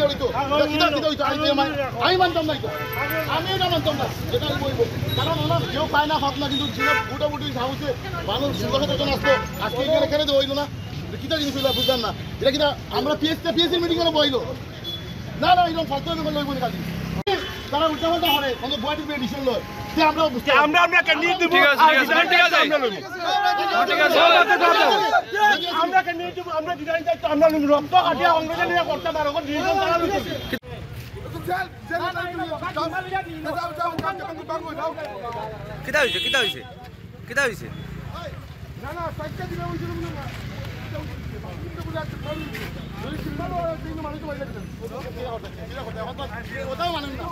জড়িত আমি মানতাম না, আমি এটা মানতাম না, যেটা আমি বলবো। কারণ ওনার কেউ পায় না ভাব না, কিন্তু যেটা মোটামুটি হাউসে মানুষ 16 জন আসতো, আজকে এখানে খেলে দেওয়া হইলো না, কিতা জিনিস হইলো বুঝলাম না। এটা কিনা আমরা পিএসসি মিটিং করে বইলো না না, এরকম ফালতু লইব না কাজে। তারা উল্টাপাল্টা করে আমাদের বয়াটি ডিসিশন লয়, আমরা ক্যান্ডিডেট দেব, আমরা ক্যান্ডিডেট দেব, আমরা ডিজাইন চাইতো, আমরা রক্ত কাটিয়া অঙ্গনে নিয়ে করতে পারো ডিসিশন তারা লইছে। কিতা হইছে না না সাইডটা দিবে হইছিল না, ওটাও মানেন না,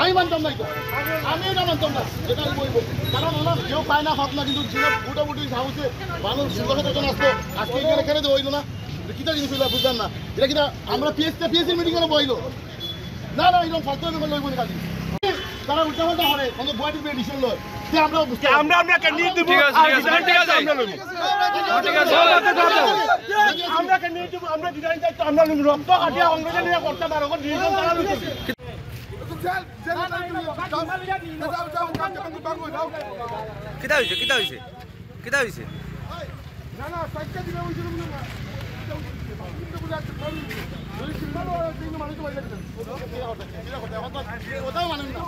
আমি মানতাম না, আমি এটা মানতাম না, যেটা আমি বলবো। কারণ ওনার কেউ পায় না ভাব না, কিন্তু যেটা মোটামুটি হাউসে মানুষ 16 জন আসতো, আজকে এখানে খেলে দেওয়া হইলো না, কিতা জিনিস হইলো বুঝলাম না। এটা কিনা আমরা পিএসসি মিটিং করে বইলো না না, এরকম ফালতু লইব না কাজে। তারা উল্টাপাল্টা করে আমাদের বয়াটি ডিসিশন লয়, আমরা ক্যান্ডিডেট দেব, আমরা ক্যান্ডিডেট দেব, আমরা ডিজাইন চাইতো, আমরা রক্ত কাটিয়া অঙ্গনে নিয়ে করতে পারো ডিসিশন তারা লইছে। কিতা হইছে না না সাইডটা দিবে হইছিল না, ওটাও মানেন না,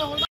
আমি